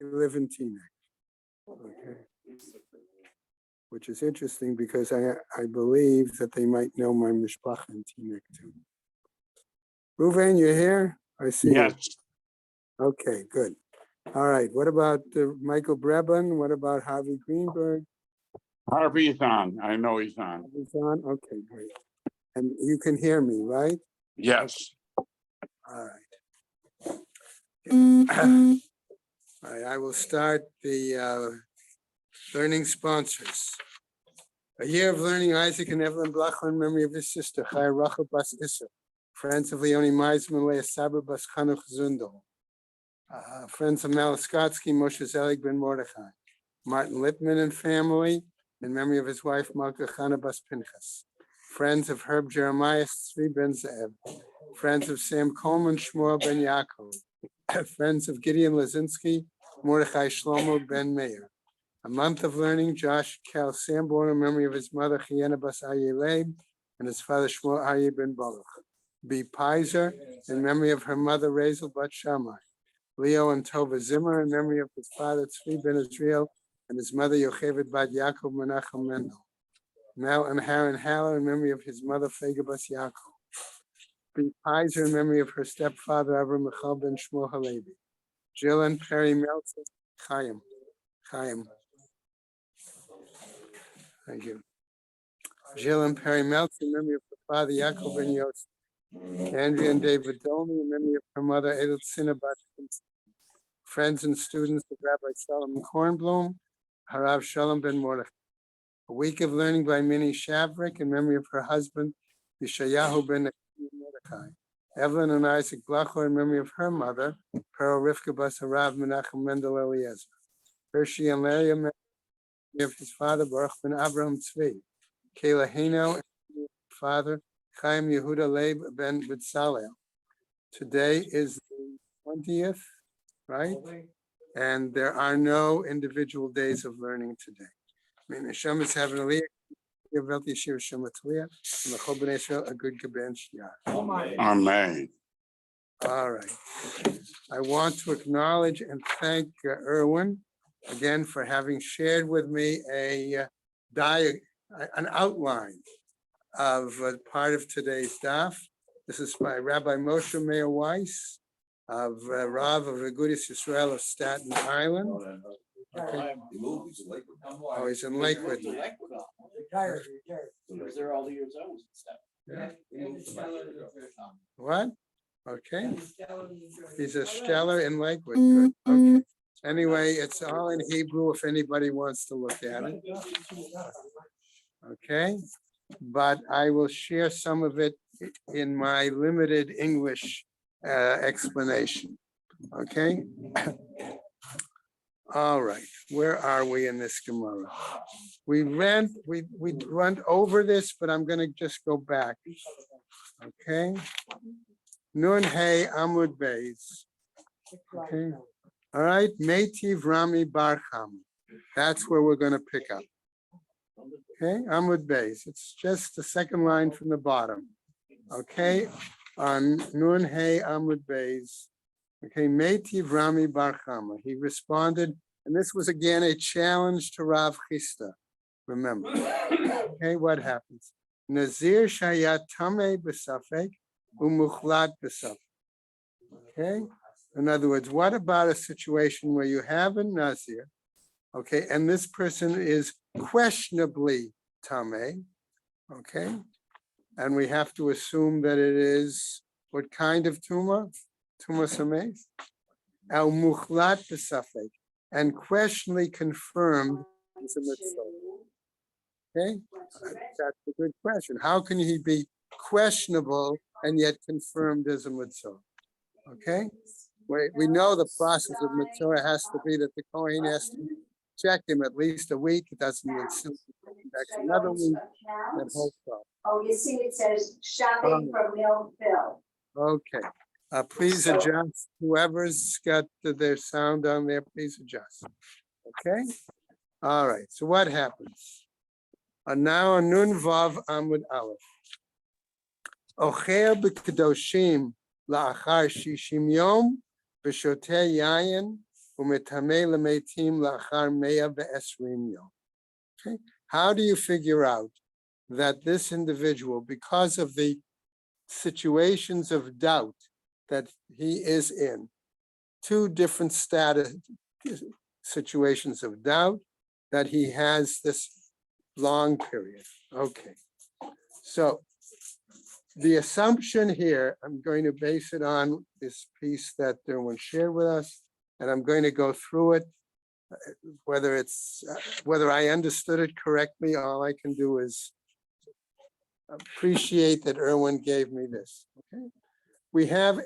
live in Teaneck. Okay. Which is interesting because I believe that they might know my mishpacha in Teaneck too. Ruven, you're here? I see Yes. you. Okay, good. All right. What about Michael Breben? What about Harvey Greenberg? Harvey's on. I know he's on. He's on? Okay, great. And you can hear me, right? Yes. All right. All right, I will start the learning sponsors. A year of learning, Isaac and Evelyn Blachman, in memory of his sister, Chaya Rachel Bas Issa, friends of Leonie Meisman, Leah Saber Bas Chanuch Zundel, friends of Malaskotsky, Moshe Zelig Ben Mordechai, Martin Lippman and family, in memory of his wife, Malka Chana Bas Pinchas, friends of Herb Jeremiah, Tzvi Ben Ze'ev, friends of Sam Coleman, Shmuel Ben Yaakov, friends of Gideon Lazinski, Mordechai Shlomo Ben Meir. A month of learning, Josh Cal Sanborn, in memory of his mother, Chiena Bas Aryeh Leib, and his father, Shmuel Aryeh Ben Baruch. B. Pizer, in memory of her mother, Razel Bat Shammai. Leo and Tova Zimmer, in memory of his father, Tzvi Ben Israel, and his mother, Yocheved Bat Yaakov Menachem Mendel. Mel and Haran Haller, in memory of his mother, Fega Bas Yaakov. B. Pizer, in memory of her stepfather, Avram Michal Ben Shmuel Halevi. Jill and Perry Meltzer, Chaim. Thank you. Jill and Perry Meltzer, in memory of her father, Yaakov Ben Yosef. Andrea and David Dolman, in memory of her mother, Edel Sina Bat. Friends and students of Rabbi Solomon Kornblum, Harav Shalom Ben Mordechai. A week of learning by Minnie Shavrik, in memory of her husband, Yeshayahu Ben Mordechai. Evelyn and Isaac Blachor, in memory of her mother, Pearl Rivka Bas Harav Menachem Mendel Eliezer. Hershey and Larry, in memory of his father, Baruch Ben Abraham Tzvi. Kayla Hino, father, Chaim Yehuda Leib Ben B'Tzalel. Today is the 20th, right? And there are no individual days of learning today. May Hashem is having a liach, Yavel Yeshir Shem Latliah, and the Chol B'nai Israel a good Gaben Shiyah. Amen. All right. I want to acknowledge and thank Erwin again for having shared with me an outline of part of today's daf. This is by Rabbi Moshe Meir Weiss of Rav of Agudas Yisrael of Staten Island. Okay. Oh, he's in Lakewood. Retired. He was there all the years I was in staff. What? Okay. He's a stellar in Lakewood. Good. Okay. Anyway, it's all in Hebrew if anybody wants to look at it. Okay. But I will share some of it in my limited English explanation. Okay. All right. Where are we in this Gemara? We went over this, but I'm going to just go back. Okay. Nun Hey Amud Beis. Okay. All right. Meitiv Rami Barcham. That's where we're going to pick up. Okay. Amud Beis. It's just the second line from the bottom. Okay. On Nun Hey Amud Beis. Okay. Meitiv Rami Barchama. He responded, and this was again a challenge to Rav Chisda. Remember. Okay. What happens? Nazir Shayat Tameh B'Safek. Umuchlat b'saf. Okay. In other words, what about a situation where you have a nazir, okay, and this person is questionably tameh, okay, and we have to assume that it is what kind of tumah? Tumah sameh? Al muchlat b'safek, and questionably confirmed is a mitzvah. Okay, that's a good question. How can he be questionable and yet confirmed as a mitzvah? Okay, we know the process of mitzvah has to be that the Kohen has to check him at least a week. It doesn't mean that's another week. That whole stuff. Oh, you see, it says shopping from Millville. Okay, please adjust. Whoever's got their sound on there, please adjust. Okay, all right. So what happens? Now on Nun Vav Amud Aleph. Ocher b'kedoshim la'achar shishim yom b'shoteh yayin u'metameh lemetim lachar mea ve'esrim yom. Okay, how do you figure out that this individual, because of the situations of doubt that he is in, two different status situations of doubt, that he has this long period? Okay, so the assumption here, I'm going to base it on this piece that Derwin shared with us, and I'm going to go through it. Whether it's, whether I understood it correctly, all I can do is appreciate that Erwin gave me this, okay? We have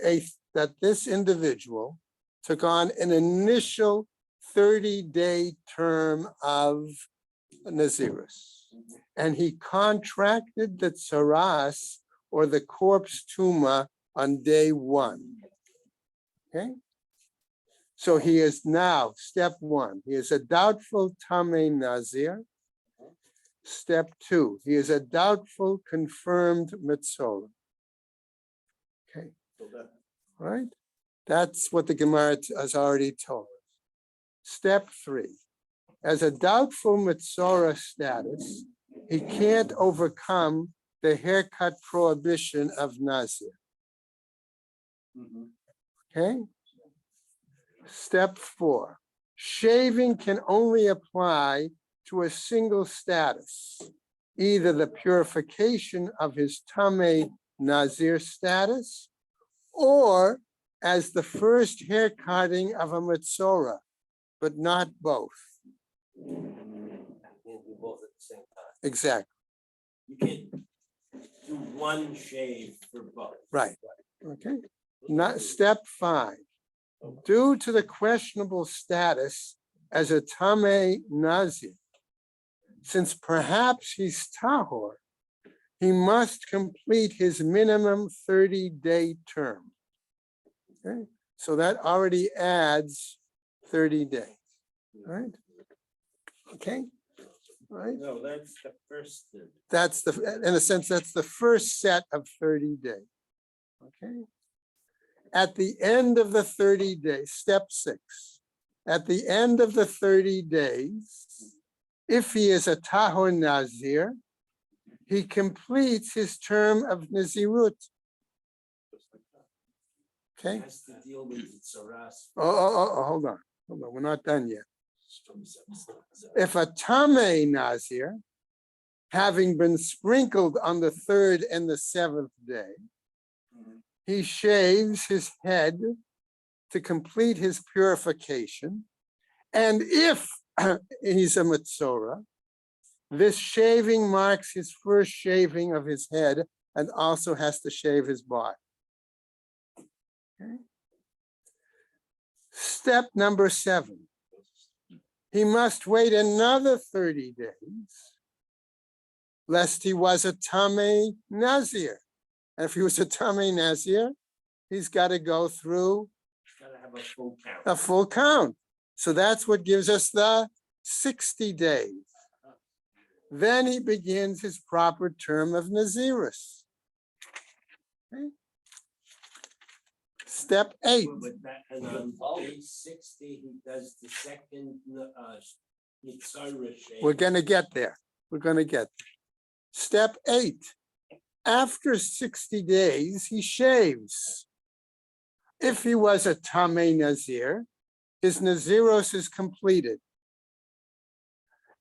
that this individual took on an initial 30-day term of Nazirus, and he contracted the tsaras, or the corpse tuma, on day 1, okay? So he is now, step 1, he is a doubtful Tameh Nazir. Step 2, he is a doubtful confirmed Mitzorah. Okay, right? That's what the Gemara has already told us. Step 3, as a doubtful Mitzorah status, he can't overcome the haircut prohibition of Nazir. Okay? Step 4, shaving can only apply to a single status, either the purification of his Tameh Nazir status, or as the first hair cutting of a Mitzorah, but not both. Can't do both at the same time. Exactly, You can't do one shave for both. right. Okay. Not step 5. Due to the questionable status as a Tameh Nazir, since perhaps he's tahor, he must complete his minimum 30-day term. Okay, so that already adds 30 days, right? Okay, right? No, that's the first thing. That's the, in a sense, that's the first set of 30 days. Okay. At the end of the 30 days, step 6, at the end of the 30 days, if he is a tahor Nazir, he completes his term of Nazirut. Okay. Has to deal with the tsaras. Oh, hold on, we're not done yet. If a Tameh Nazir, having been sprinkled on the 3rd and the 7th day, he shaves his head to complete his purification, and if he's a Mitzorah, this shaving marks his first shaving of his head, and also has to shave his body. Okay. Step number 7. He must wait another 30 days, lest he was a Tameh Nazir. And if he was a Tameh Nazir, he's got to go through Gotta have a full count. a full count. So that's what gives us the 60 days. Then he begins his proper term of Nazirus. Okay. Step 8. With that, and on day 60, he does the second Yitzhara shave. We're going to get there. We're going to get there. Step 8. After 60 days, he shaves. If he was a Tameh Nazir, his Naziros is completed.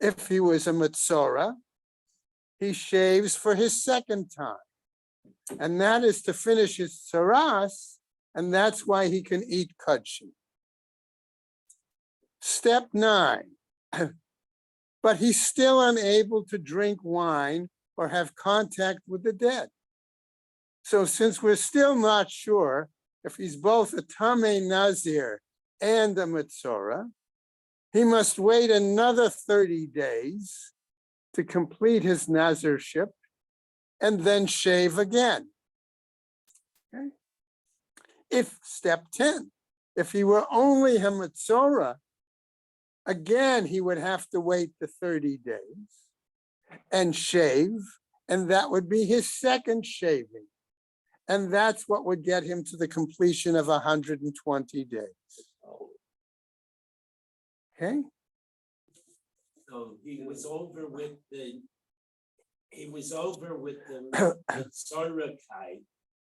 If he was a Mitzorah, he shaves for his second time. And that is to finish his tsaras, and that's why he can eat kudshi. Step 9. But he's still unable to drink wine or have contact with the dead. So since we're still not sure if he's both a Tameh Nazir and a Mitzorah, he must wait another 30 days to complete his Nazirship and then shave again. Okay. If step 10, if he were only a Mitzorah, again, he would have to wait the 30 days and shave, and that would be his second shaving. And that's what would get him to the completion of 120 days. Okay, So he was over with the Mitzorakai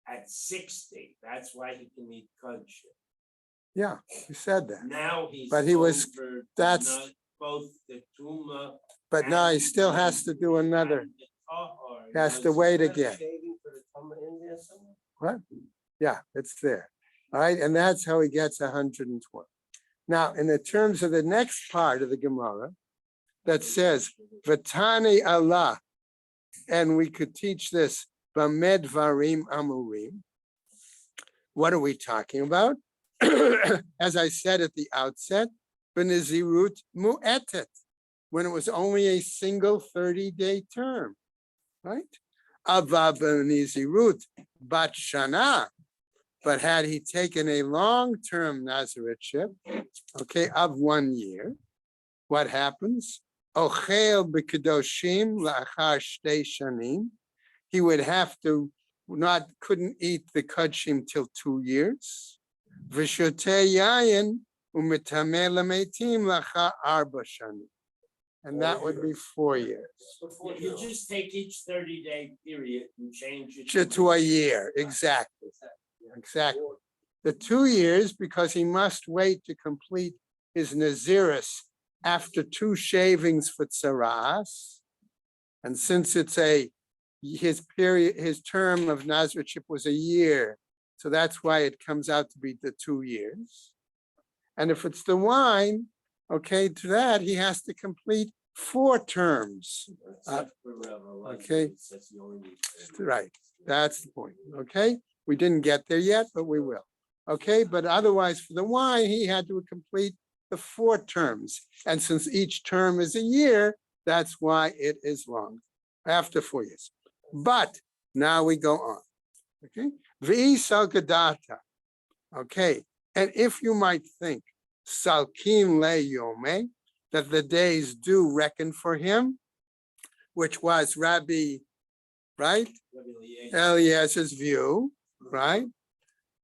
at 60. That's why he can eat kosher. yeah, you said that. Now he's. But he was- over that's- not both the Tuma. But now he still has to do another, he has to wait again. What? Yeah, it's there. All right, and that's how he gets 112. Now, in the terms of the next part of the Gemara that says, Vatani Allah, and we could teach this, Bamed Varim Amurim. What are we talking about? As I said at the outset, Benizirut Mu'etet, when it was only a single 30-day term, right? Ava Benizirut Bat Shana, but had he taken a long-term Nazarethship, okay, of 1 year, what happens? Ochel b'kedoshim la'achar shtei shanim. He would have to couldn't eat the kudshim till 2 years. V'shotei yayin u'mitameh lametim la'achar arba shanim. And that would be 4 years. You just take each 30-day period and change it. To a year, exactly. Exactly. The 2 years, because he must wait to complete his Naziris after 2 shavings for tzaras. And since it's his term of Nazarethship was a year, so that's why it comes out to be the 2 years. And if it's the wine, okay, to that, he has to complete 4 terms. Except for Revelation, okay. it says you only need 30. Right, that's the point, okay? We didn't get there yet, but we will. Okay, but otherwise for the wine, he had to complete the 4 terms. And since each term is a year, that's why it is long, after 4 years. But now we go on, okay? V'i salgadata, okay? And if you might think, salkin le yome, that the days do reckon for him, which was Rabbi, right? Eliezer's view, right?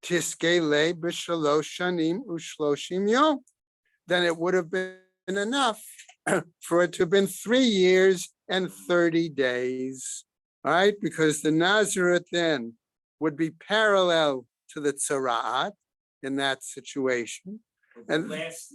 Tiske le b'shalosh shanim u'shloshim yom. Then it would have been enough for it to have been 3 years and 30 days, right? Because the Nazareth then would be parallel to the Tzara'at in that situation. The last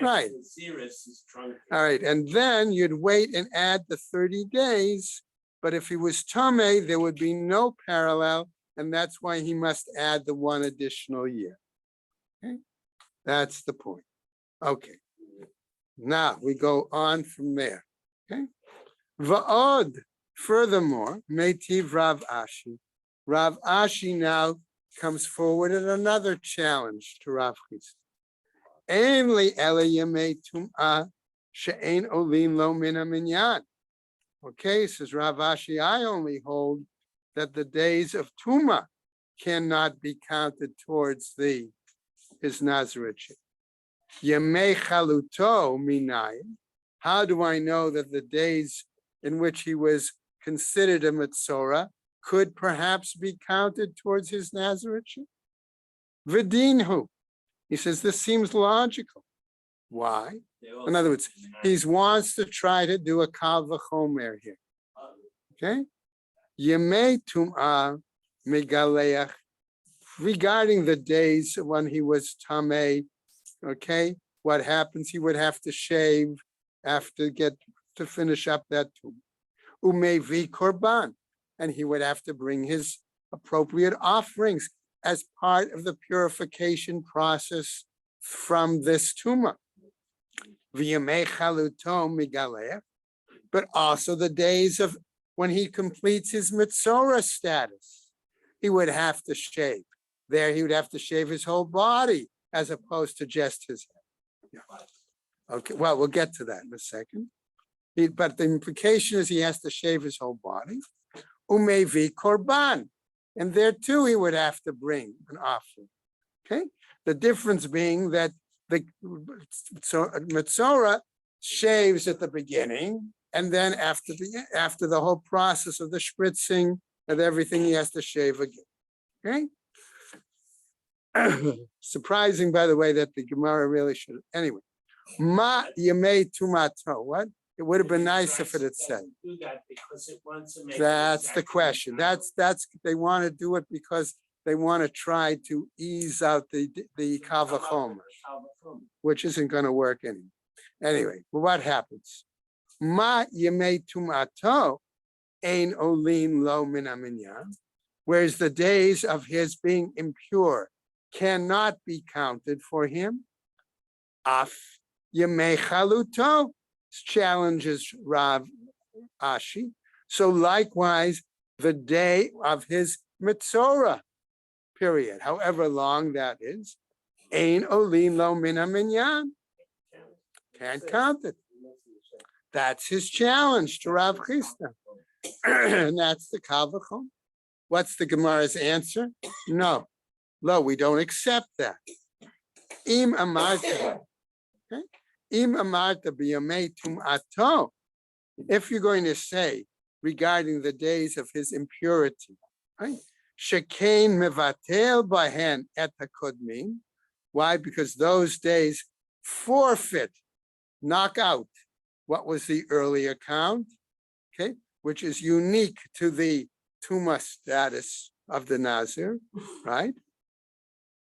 Right. Naziris is truncated. All right, and then you'd wait and add the 30 days, but if he was Tameh, there would be no parallel, and that's why he must add the 1 additional year. Okay, that's the point. Okay, now we go on from there. Okay, Va'od, furthermore, Meitiv Rav Ashi. Rav Ashi now comes forward at another challenge to Rav Chisda. Only Eliyamei Tum'ah she'ein olin lo min haminyan. Okay, says Rav Ashi, I only hold that the days of Tuma cannot be counted towards his Nazarethship. Yemei chaluto minayin. How do I know that the days in which he was considered a Metzora could perhaps be counted towards his Nazarethship? V'dinhu. He says, this seems logical. Why? In other words, he wants to try to do a kal v'chomer here. Okay? Yemei tum'ah megaleach, regarding the days when he was tamei, okay? What happens? He would have to shave after to finish up that tumah. Umevi korban, and he would have to bring his appropriate offerings as part of the purification process from this tumah. But also the days of when he completes his Metzora status, he would have to shave. There he would have to shave his whole body as opposed to just his head. Yeah. Okay, well, we'll get to that in a second. But the implication is he has to shave his whole body. Umevi korban. And there too, he would have to bring an offering. Okay, the difference being that the Metzora shaves at the beginning, and then after the whole process of the spritzing and everything, he has to shave again. Okay. Surprising, by the way, that the Gemara really should. Anyway, Ma yemei tumato. What? It would have been nice if it had said. Do that because it wants to make. That's the exactly question. how- They want to do it because they want to try to ease out the kavachomer, which isn't going to work anyway. But what happens? Ma yemei tumato ein olin lo min haminyan, whereas the days of his being impure cannot be counted for him. Af yemei chaluto challenges Rav Ashi. So likewise, the day of his mitzora period, however long that is, ein olin lo min haminyan, can't count it. That's his challenge to Rav Chisda. And that's the Kavachon. What's the Gemara's answer? No. Lo, we don't accept that. Im amarta. Okay? Im amarta b'yamei tum'ato. If you're going to say regarding the days of his impurity, right? Shekain mevatel bahen et hakodmin. Why? Because those days forfeit, knock out what was the earlier count, okay, which is unique to the Tuma status of the Nazir, right?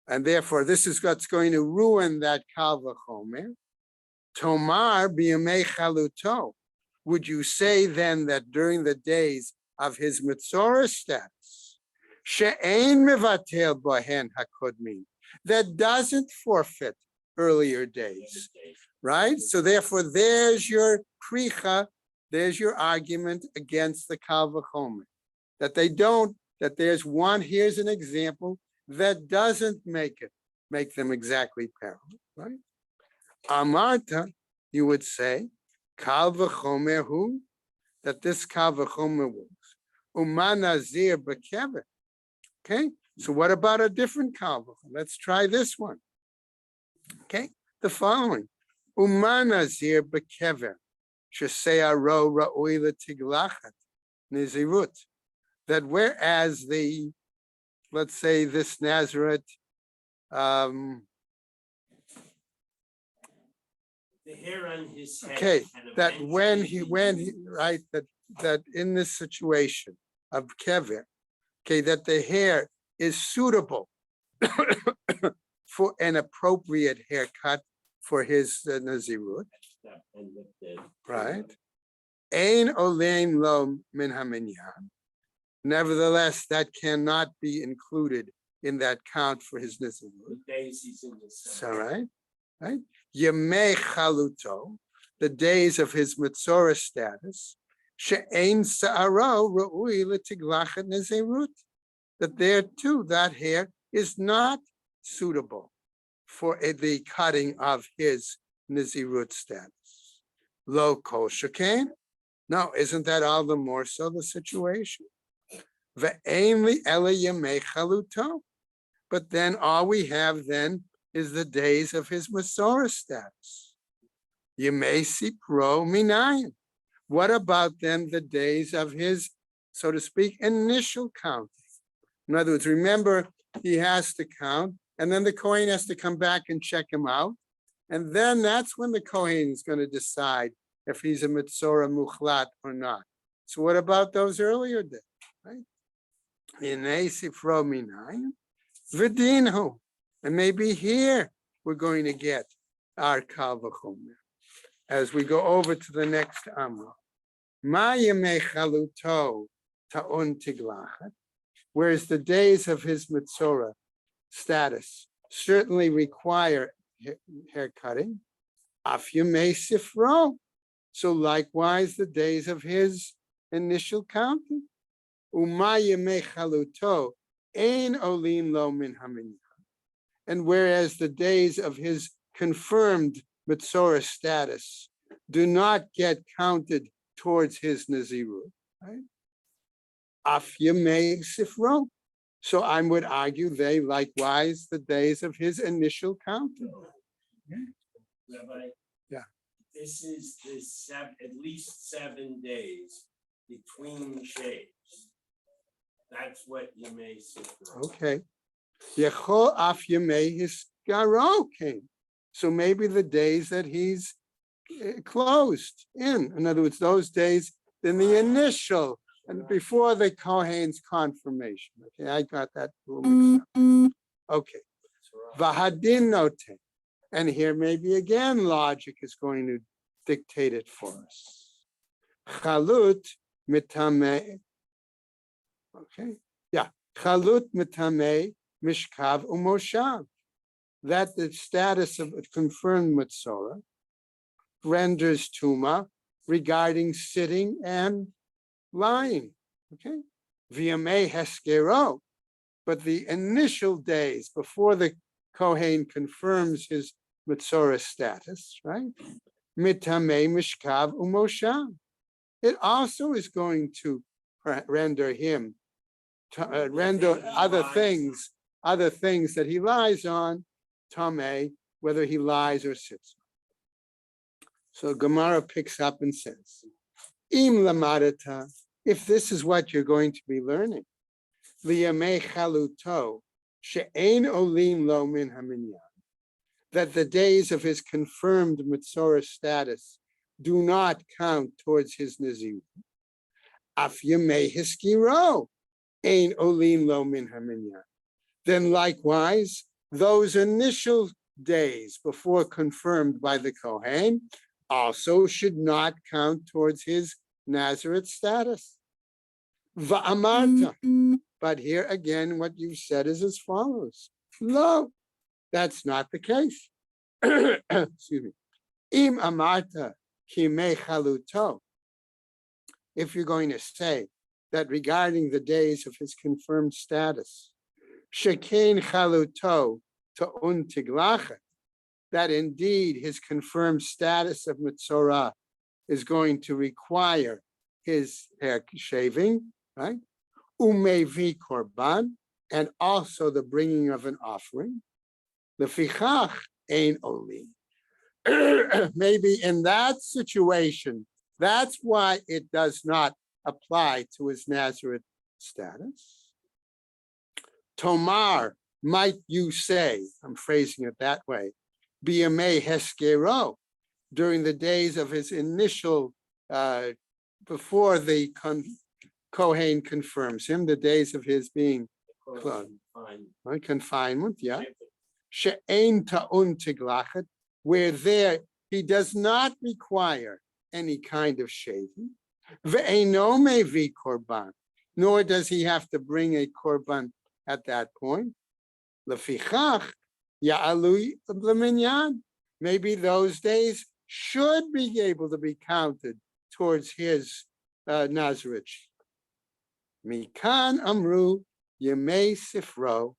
And therefore, this is what's going to ruin that Kal V'chomer. Tomar b'yamei chaluto. Would you say then that during the days of his Mitzorah status, she'ein mevatel bohen hakodmin, that doesn't forfeit earlier days, right? So therefore, there's your kricha, there's your argument against the Kal V'chomer, that they don't, that there's one, here's an example, that doesn't make them exactly parallel, right? Amarta, you would say, Kal V'chomer hu, that this Kal V'chomer was Uma Nazir B'kever. Okay, so what about a different Kal V'chomer? Let's try this one. Okay, the following. Uma Nazir B'kever, Shesei Aro Ra'oi L'tiglachat Nizirut. That whereas let's say this Nazareth, The hair on his head. okay, can that when eventually he, right, that in this situation of kever, okay, that the hair is suitable for an appropriate haircut for his Nazirut, right? Ein olein lo min haminyan. Nevertheless, that cannot be included in that count for his Nazirut. So, right? Right? Yemei chaluto, the days of his Mitzorah status, she'ein sa'aro ra'ui l'tiglachet Nazirut. That there too, that hair is not suitable for the cutting of his Nazirut status. Lo kol shekain. No, isn't that all the more so the situation? Ve'ein li ela yemei chaluto. But then all we have then is the days of his Masorah status. Yemei sipro minayin. What about then the days of his, so to speak, initial counting? In other words, remember, he has to count, and then the Kohen has to come back and check him out. And then that's when the Kohen is going to decide if he's a Mitzorah Muchlat or not. So what about those earlier days, right? Yemei sipro minayin. V'dinhu. And maybe here we're going to get our Kal V'chomer as we go over to the next Amra. Ma yemei chaluto ta'un tiglachet. Whereas the days of his Mitzorah status certainly require hair cutting. Af yemei sifro. So likewise the days of his initial counting. Uma yemei chaluto ein olin lo min haminyan. And whereas the days of his confirmed Mitzorah status do not get counted towards his Nazirut, right? Af yemei sifro. So I would argue they likewise the days of his initial counting. Rabbi, Yeah. This is at least 7 days between shaves. That's what you may say. Okay. Yechol af yemei hisgaro came. So maybe the days that he's closed in other words, those days in the initial and before the Kohen's confirmation. Okay, I got that rule mixed up. Okay, v'hadin note, and here maybe again logic is going to dictate it for us. Chalut mitame. Okay, yeah, chalut mitame mishkav umoshav. That the status of a confirmed Mitzorah renders Tuma regarding sitting and lying. Okay, v'yamei heskero, but the initial days before the Kohen confirms his Mitzorah status, right? Mitamei mishkav umoshav. It also is going to render him, render other things that he lies on, tamei, whether he lies or sits. So Gemara picks up and says, Im lamadata, if this is what you're going to be learning, liyamei chaluto she'ein olim lo min haminyan, that the days of his confirmed Mitzorah status do not count towards his Nazir. Af yamei hiskiro ein olim lo min haminyan. Then likewise, those initial days before confirmed by the Kohen also should not count towards his Nazirite status. Va'amarta. But here again, what you said is as follows. Lo, that's not the case. Excuse me. Im amarta kimei chaluto. If you're going to say that regarding the days of his confirmed status, shekein chaluto ta'un tiglachet, that indeed his confirmed status of Mitzorah is going to require his hair shaving, right? Umevi korban, and also the bringing of an offering. The fichach ein oli. Maybe in that situation, that's why it does not apply to his Nazirite status. Tomar, might you say, I'm phrasing it that way, biyamei heskero, during the days of his initial, before the Kohen confirms him, the days of his being confinement, yeah. She'ein ta'un tiglachet, where there he does not require any kind of shaving. Ve'eino mevi korban, nor does he have to bring a korban at that point. Lefichach ya'alui leminyan. Maybe those days should be able to be counted towards his Nazirite. Mikan amru yemei sifro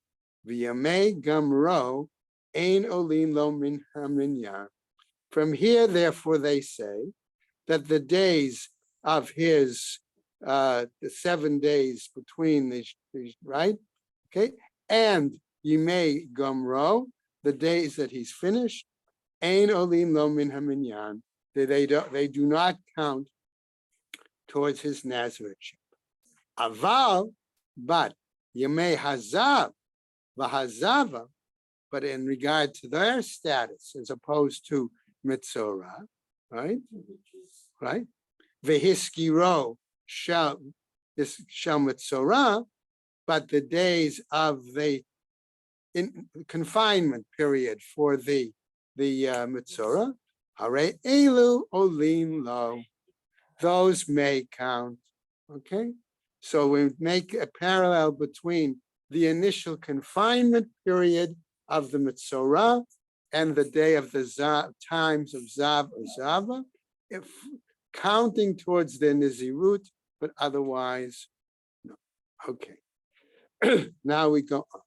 v'yemei gamro ein olim lo min haminyan. From here, therefore, they say that the days of his, the 7 days between these, right? Okay, and yemei gamro, the days that he's finished, ein olim lo min haminyan, they do not count towards his Nazirite. Aval, but yemei hazav v'hazava, but in regard to their status as opposed to Mitzorah, right? Right? Vehiskiro shall Mitzorah, but the days of the confinement period for the Mitzorah, hare elu olim lo, those may count. Okay, so we make a parallel between the initial confinement period of the Mitzorah and the day of the times of Zav or Zava, if counting towards the Nizirut, but otherwise, no. Okay, now we go on.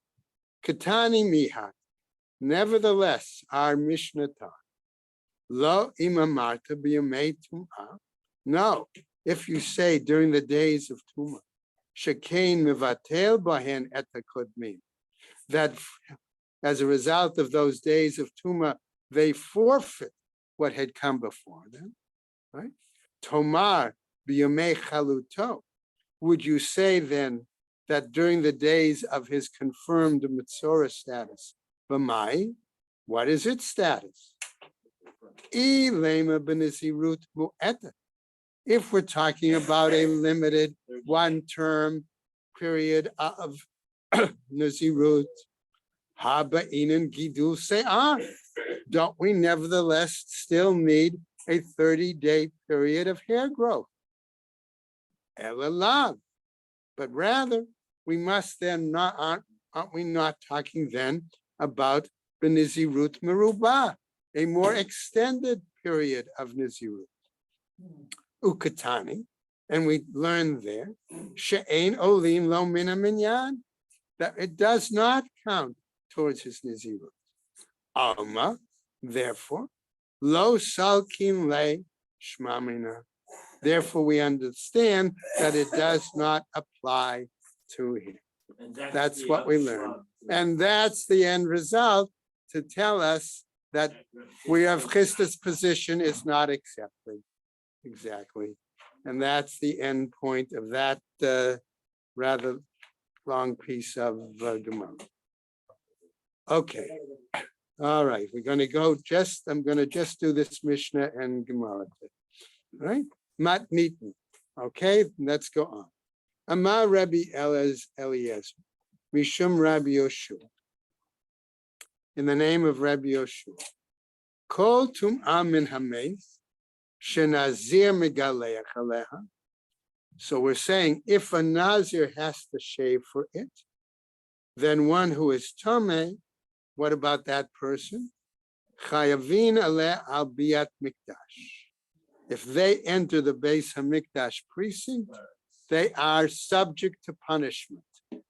Katani Mihat, nevertheless, our Mishnah taught, Lo imamarta b'yamei tum'ah. No, if you say during the days of Tumah, Shekain mevatel bahen et hakodmim, that as a result of those days of Tumah, they forfeit what had come before them, right? Tomar b'yamei chaluto. Would you say then that during the days of his confirmed Mitzorah status, b'mai, What is its status? Ilema benizirut mu'eta. If we're talking about a limited one-term period of nazirut, haba inan gidul se'ar. Don't we nevertheless still need a 30-day period of hair growth? Elalav. But rather, we must then not, aren't we not talking then about the Nizirut Merubah, a more extended period of Nizirut? Ukatani, and we learned there, She'ein Olin Lo Mina Minyan, that it does not count towards his Nizirut. Alma, therefore, Lo Salkin Le Shmamina. Therefore, we understand that it does not apply to him. And That's the what we upshot. learned. And that's the end result to tell us that we have Chisda's position is not accepted. Exactly. And that's the end point of that rather long piece of Gemara. Okay. All right. We're going to go I'm going to just do this Mishnah and Gemara. All right. Matnitin. Okay, let's go on. Amar Rabbi Eliezer, Mishum Rabbi Yoshua. In the name of Rabbi Yoshua. Kol tum'ah min hameis shenazir megaleach aleha. So we're saying if a nazir has to shave for it, then one who is tameh, what about that person? Chayavin aleh al biat mikdash. If they enter the Beis Hamikdash precinct, they are subject to punishment,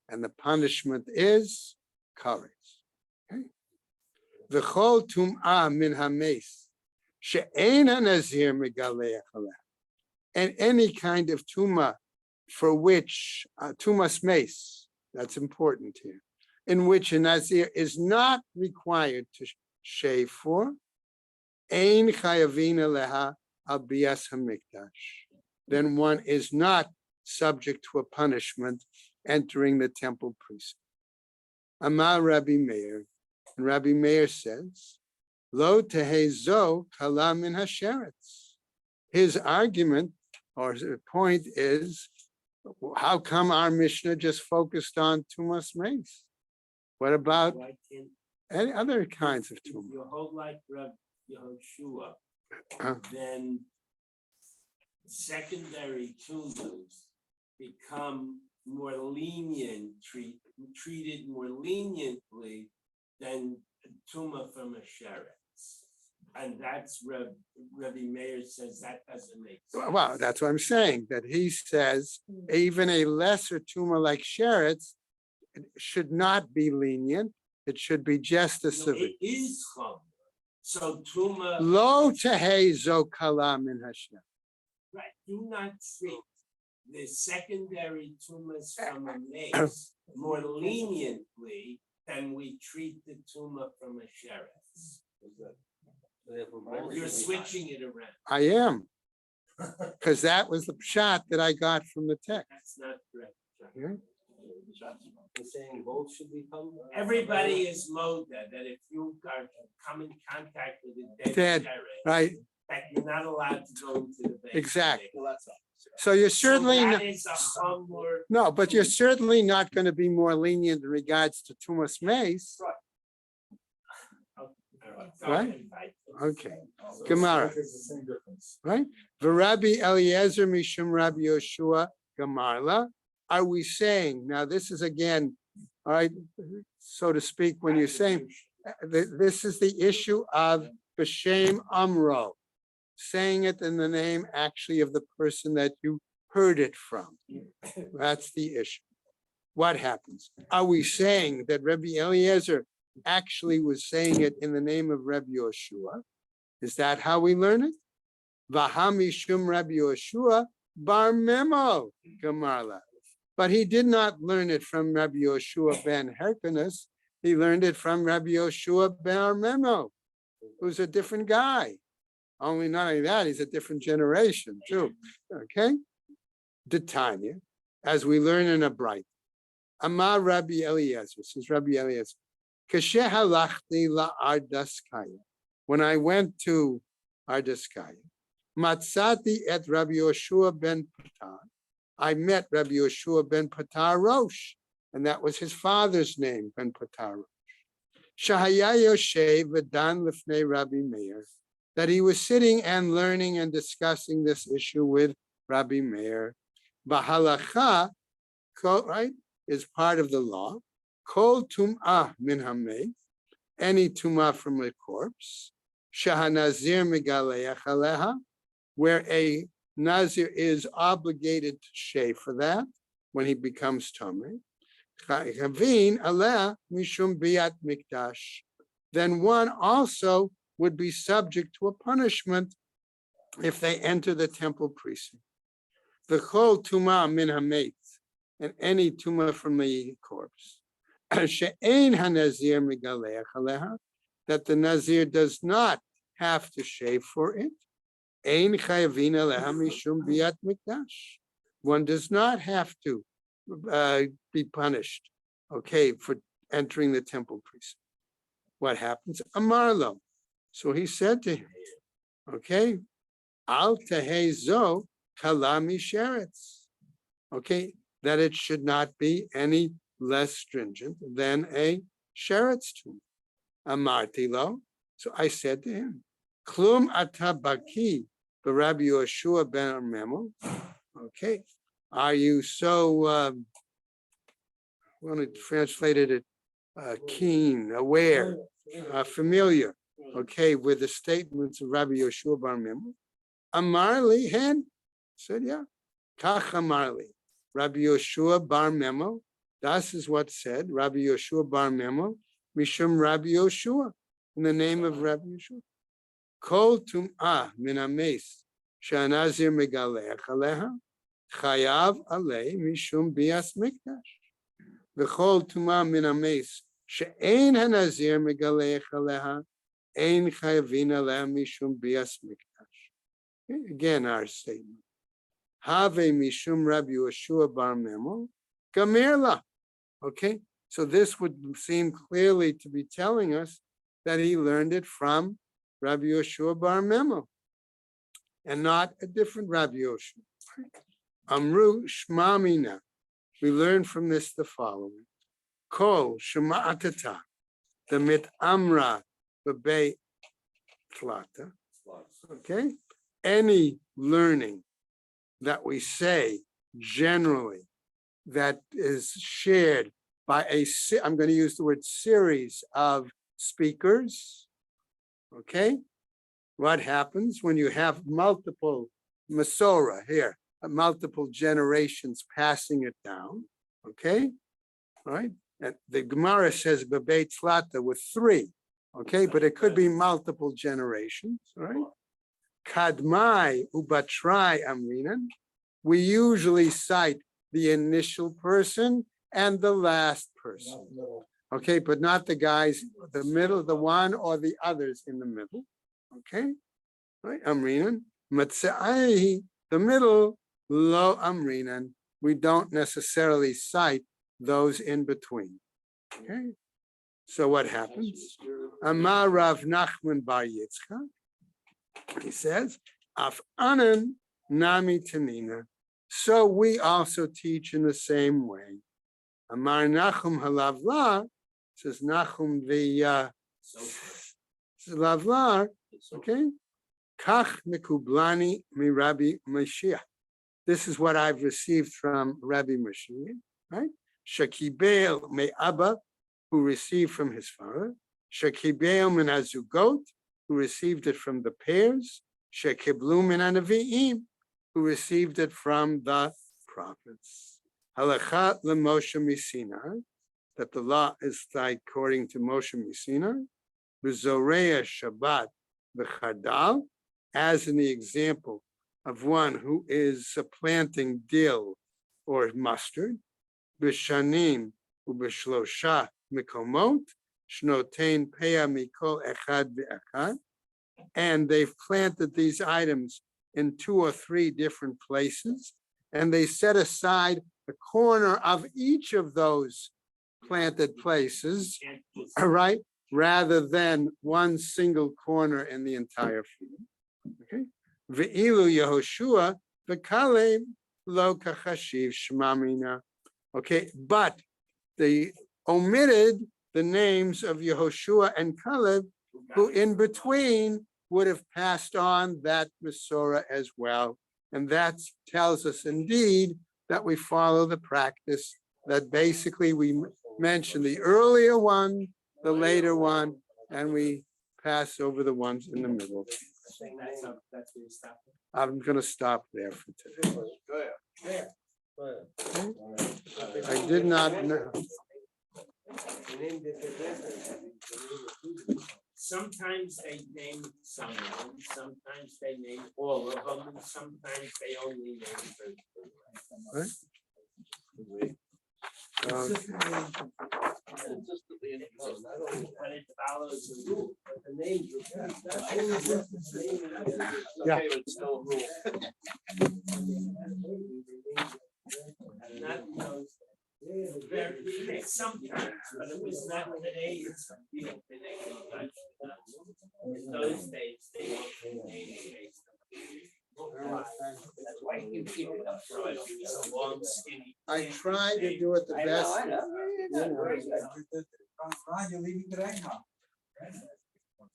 and the punishment is kares. V'chol tum'ah min hames she'ena nazir megaleach aleh, and any kind of tumah for which tumas mace, that's important here, in which a nazir is not required to shave for, ein chayavin aleha al bias hamikdash, then one is not subject to a punishment entering the temple precinct. Amar Rabbi Meir, and Rabbi Meir says, Lo tehezo kala min hasheretz. His argument or point is, how come our Mishnah just focused on tumas mace? What about Why can't any other kinds of if tumah? you hold like Reb Yehoshua, Uh. then secondary tumors become more lenient, treated more leniently than tumor from a sheretz. And that's Rabbi Meir says that doesn't make sense. Well, that's what I'm saying, that he says even a lesser tumor like sheretz should not be lenient. It should be just as No, severe. it is chomer. So tumor, Lo tehezo kala min hashem. right, do not treat the secondary tumors from a mace more leniently than we treat the tumor from a sheretz. You're switching it around. I am. Because that was the shot that I got from the text. That's not correct. Yeah. You're saying both should become? Everybody is moda that if you come in contact with a Dead, dead sheretz, right, that you're not allowed to go into the base. Exactly. Well, that's all. so you're So certainly that not, is a chomer. no, but you're certainly not going to be more lenient in regards to tumas mace. Right? Okay. Gemara. Right? V'Rabbi Eliezer mishum Rabbi Yoshua Gamarla. Are we saying, now this is again, all right, so to speak, when you're saying, this is the issue of B'Shem Amro, saying it in the name actually of the person that you heard it from. That's the issue. What happens? Are we saying that Rabbi Eliezer actually was saying it in the name of Rabbi Yoshua? Is that how we learn it? Vahamishum Rabbi Yoshua bar memo Gamarla. But he did not learn it from Rabbi Yoshua ben Hyrcanus. He learned it from Rabbi Yoshua bar memo, who's a different guy. Not only that, he's a different generation too. Okay? Tanya, as we learn in a bright. Amar Rabbi Eliezer, this is Rabbi Eliezer. Kashe halachti la Ardaskaya. When I went to Ardaskaya, Matsati et Rabbi Yoshua ben Patar. I met Rabbi Yoshua ben Patar Rosh, and that was his father's name, ben Patar Rosh. Shahaya Yoshe v'dan lifnei Rabbi Meir, that he was sitting and learning and discussing this issue with Rabbi Meir. Bahalacha, right, is part of the law. Kol tum'ah min hamei, any tum'ah from a corpse. Shahanazir megaleach aleha, where a nazir is obligated to shave for that when he becomes tamei. Chavin aleh mishum biat mikdash. Then one also would be subject to a punishment if they enter the temple precinct. The chol tuma min hamet, and any tuma from the corpse. She'ein hanazir megaleach aleha, that the nazir does not have to shave for it. Ein chayavin aleha mishum biat mikdash. One does not have to be punished, okay, for entering the temple precinct. What happens? Amarlo. So he said to him, okay, al tehezo kalami sheretz. Okay, that it should not be any less stringent than a sheretz tomb. Amarti lo. So I said to him, klum atabaki b'Rabbi Yoshua ben Memo. Okay, are you so when it translated it keen, aware, familiar, okay, with the statements of Rabbi Yoshua bar Memo? Amarli hen said, yeah. Kach amarli. Rabbi Yoshua bar Memo. That is what said Rabbi Yoshua bar Memo. Mishum Rabbi Yoshua, in the name of Rabbi Yoshua. Kol tum'ah min ames shanazir megalech aleha chayav alei mishum bias mikdash. V'chol tum'ah min ames she'ein hanazir megalech aleha ein chayavin aleha mishum bias mikdash. Again, our statement. Have mishum Rabbi Yoshua bar Memo gamirla. Okay, so this would seem clearly to be telling us that he learned it from Rabbi Yoshua bar Memo, and not a different Rabbi Yoshua. Amru shmamina. We learn from this the following: Kol shema'atata, the mit amra b'bei tlata. Okay, any learning that we say generally that is shared by I'm going to use the word series of speakers. Okay, what happens when you have multiple Masorah here, multiple generations passing it down? Okay, all right. And the Gemara says b'beit tlata with 3. Okay, but it could be multiple generations. All right. Kadmai ubatrai amrinan. We usually cite the initial person and the last person. Okay, but not the guys, the middle, the one or the others in the middle. Okay, right? Amrinan. Matzai, the middle, lo amrinan. We don't necessarily cite those in between. Okay, so what happens? Amar Rav Nachman bar Yitzchak. He says, Af anan nami tanina. So we also teach in the same way. Amar Nachum halavla, says Nachum the lavlar, okay? Kach mekublani mi Rabbi Mashiach. This is what I've received from Rabbi Mashiach, right? Shakibel me Abba, who received from his father. Shakibel min hazugot, who received it from the pairs. Shekiblu min hanaviim, who received it from the prophets. Halakha leMoshe miSinai, that the law is according to Moshe miSinai. V'zoreya Shabbat v'chadal, as in the example of one who is supplanting dill or mustard. B'shanim u'b'shlosha mikomot shnotein peah mikol echad v'echad, and they've planted these items in 2 or 3 different places, and they set aside the corner of each of those planted places, Can't just- all right, rather than one single corner in the entire field. Okay, Ve'ilu Yehoshua v'Kalev lo kachashiv shmamina. Okay, but they omitted the names of Yehoshua and Caleb, who in between would have passed on that Masorah as well. And that tells us indeed that we follow the practice that basically we mention the earlier one, the later one, and we pass over the ones in the middle. That's where you stop. I'm gonna stop there for today. I did not know. Sometimes they name some of them, sometimes they name all of them, and sometimes they only name the. But it follows the rule. But the names. Yeah. Okay, but it's still a rule. And that knows. Very sometimes, but it was not today, it's real today. In those days, they were name. That's why you keep it up, so it's a long skinny. I try to do it the best. Ron, you're leaving today now.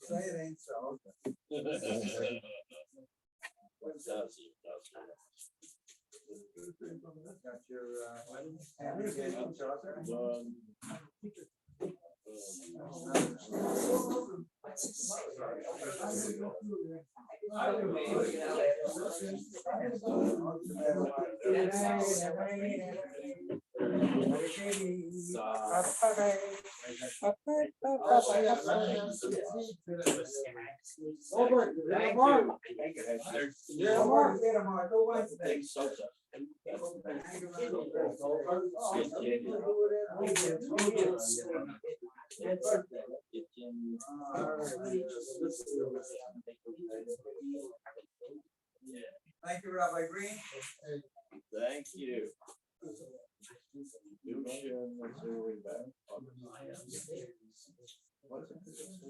Say it ain't so. Got your, application, Charter? Thank you, Rabbi Green. Thank you.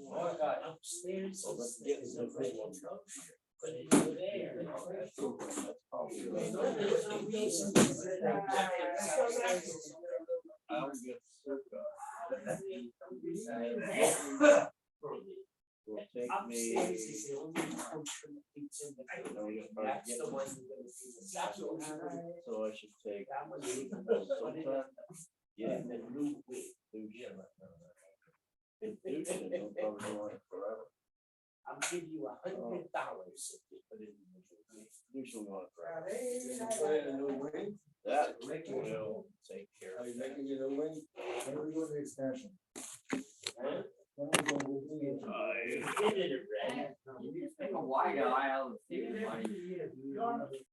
Oh, God, upstairs. But it's there. Will take me. Upstairs is the only function it's in the building. That's the one. So I should take. That one. Yeah, and then move with. I'll give you $100 if you put it in the. Usually want forever. Put in a new wing. That will take care Are of you that. making it a wing? When are we doing the extension? When are we doing the extension? Did it already. You just take a wide eye